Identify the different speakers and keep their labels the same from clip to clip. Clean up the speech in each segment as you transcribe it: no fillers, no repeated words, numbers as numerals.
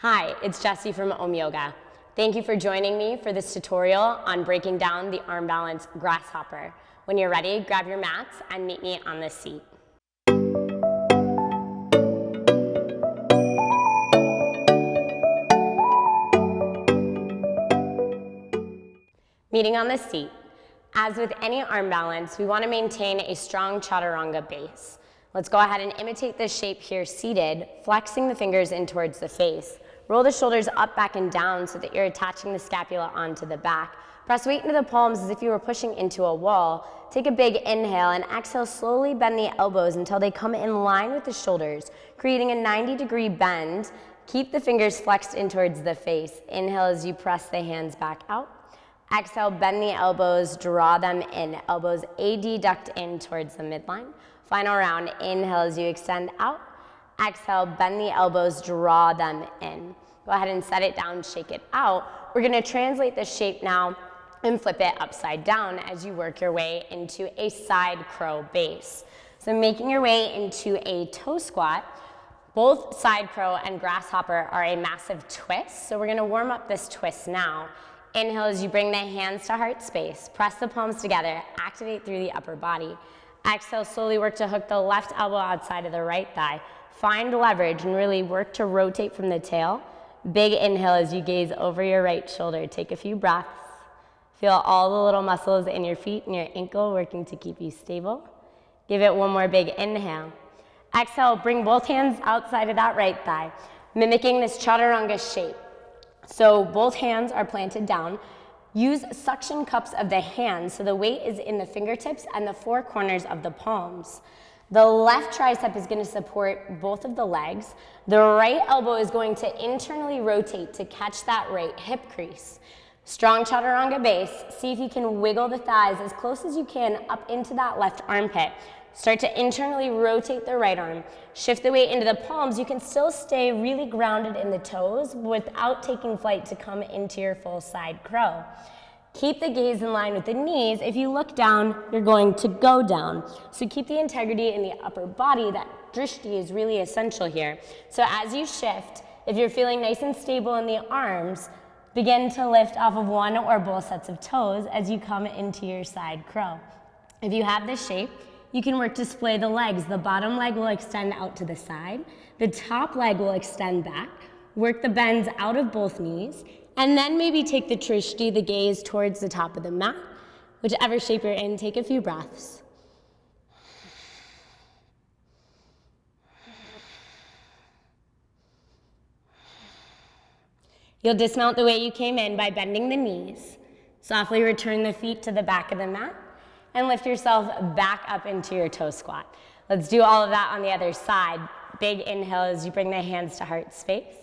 Speaker 1: Hi, it's Jessie from Om Yoga. Thank you for joining me for this tutorial on breaking down the arm balance grasshopper. When you're ready, grab your mats and meet me on this seat. Meeting on this seat. As with any arm balance, we want to maintain a strong Chaturanga base. Let's go ahead and imitate this shape here seated, flexing the fingers in towards the face. Roll the shoulders up, back, and down so that you're attaching the scapula onto the back. Press weight into the palms as if you were pushing into a wall. Take a big inhale and exhale, slowly bend the elbows until they come in line with the shoulders, creating a 90-degree bend. Keep the fingers flexed in towards the face. Inhale as you press the hands back out. Exhale, bend the elbows, draw them in. Elbows adduct in towards the midline. Final round, inhale as you extend out. Exhale, bend the elbows, draw them in. Go ahead and set it down, shake it out. We're gonna translate this shape now and flip it upside down as you work your way into a side crow base. So making your way into a toe squat. Both side crow and grasshopper are a massive twist. So we're gonna warm up this twist now. Inhale as you bring the hands to heart space. Press the palms together, activate through the upper body. Exhale, slowly work to hook the left elbow outside of the right thigh. Find leverage and really work to rotate from the tail. Big inhale as you gaze over your right shoulder. Take a few breaths. Feel all the little muscles in your feet and your ankle working to keep you stable. Give it one more big inhale. Exhale, bring both hands outside of that right thigh, mimicking this Chaturanga shape. So both hands are planted down. Use suction cups of the hands so the weight is in the fingertips and the four corners of the palms. The left tricep is going to support both of the legs. The right elbow is going to internally rotate to catch that right hip crease. Strong Chaturanga base. See if you can wiggle the thighs as close as you can up into that left armpit. Start to internally rotate the right arm. Shift the weight into the palms. You can still stay really grounded in the toes without taking flight to come into your full side crow. Keep the gaze in line with the knees. If you look down, you're going to go down. So keep the integrity in the upper body. That drishti is really essential here. So as you shift, if you're feeling nice and stable in the arms, begin to lift off of one or both sets of toes as you come into your side crow. If you have this shape, you can work to splay the legs. The bottom leg will extend out to the side. The top leg will extend back. Work the bends out of both knees. And then maybe take the drishti, the gaze, towards the top of the mat. Whichever shape you're in, take a few breaths. You'll dismount the way you came in by bending the knees. Softly return the feet to the back of the mat and lift yourself back up into your toe squat. Let's do all of that on the other side. Big inhale as you bring the hands to heart space.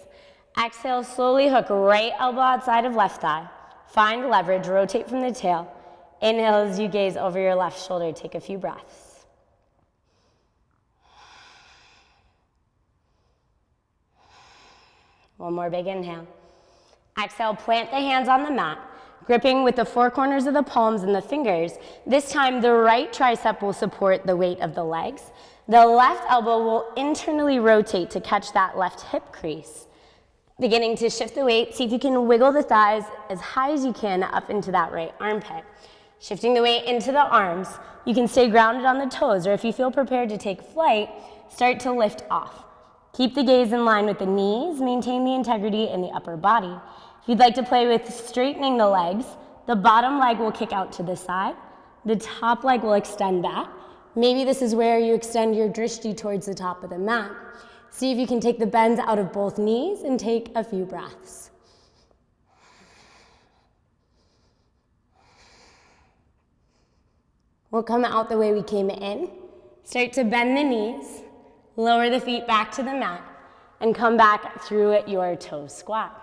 Speaker 1: Exhale, slowly hook right elbow outside of left thigh. Find leverage, rotate from the tail. Inhale as you gaze over your left shoulder. Take a few breaths. One more big inhale. Exhale, plant the hands on the mat, gripping with the four corners of the palms and the fingers. This time, the right tricep will support the weight of the legs. The left elbow will internally rotate to catch that left hip crease. Beginning to shift the weight, see if you can wiggle the thighs as high as you can up into that right armpit. Shifting the weight into the arms, you can stay grounded on the toes, or if you feel prepared to take flight, start to lift off. Keep the gaze in line with the knees, maintain the integrity in the upper body. If you'd like to play with straightening the legs, the bottom leg will kick out to the side, the top leg will extend back. Maybe this is where you extend your drishti towards the top of the mat. See if you can take the bends out of both knees and take a few breaths. We'll come out the way we came in. Start to bend the knees, lower the feet back to the mat, and come back through your toe squat.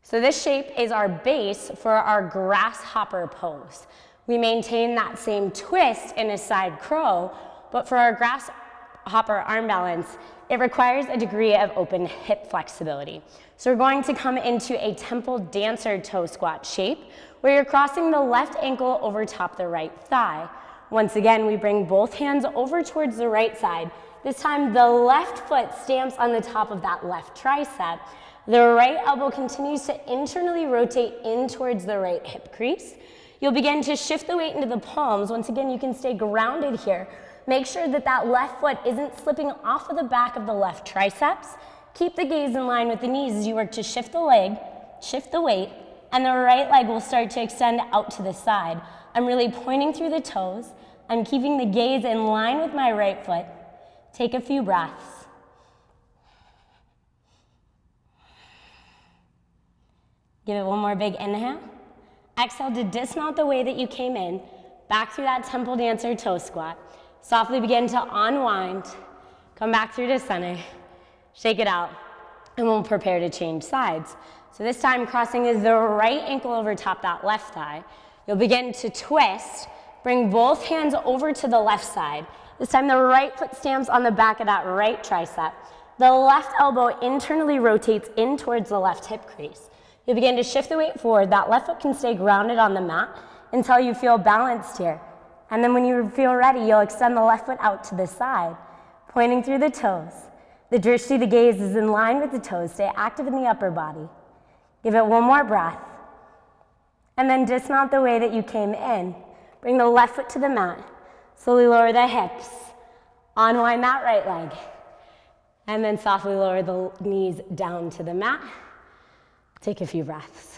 Speaker 1: So this shape is our base for our grasshopper pose. We maintain that same twist in a side crow, but for our grasshopper arm balance, it requires a degree of open hip flexibility. So we're going to come into a temple dancer toe squat shape where you're crossing the left ankle over top the right thigh. Once again, we bring both hands over towards the right side, This time the left foot stamps on the top of that left tricep. The right elbow continues to internally rotate in towards the right hip crease. You'll begin to shift the weight into the palms. Once again, you can stay grounded here. Make sure that that left foot isn't slipping off of the back of the left triceps. Keep the gaze in line with the knees as you work to shift the leg, shift the weight, and the right leg will start to extend out to the side. I'm really pointing through the toes. I'm keeping the gaze in line with my right foot. Take a few breaths. Give it one more big inhale. Exhale to dismount the way that you came in, back through that temple dancer toe squat. Softly begin to unwind, come back through to center, shake it out, and we'll prepare to change sides. So this time, crossing the right ankle over top that left thigh. You'll begin to twist, bring both hands over to the left side. This time, the right foot stamps on the back of that right tricep. The left elbow internally rotates in towards the left hip crease. You'll begin to shift the weight forward. That left foot can stay grounded on the mat until you feel balanced here. And then when you feel ready, you'll extend the left foot out to the side, pointing through the toes. The drishti, the gaze, is in line with the toes. Stay active in the upper body. Give it one more breath. And then dismount the way that you came in. Bring the left foot to the mat. Slowly lower the hips. Unwind that right leg. And then softly lower the knees down to the mat. Take a few breaths.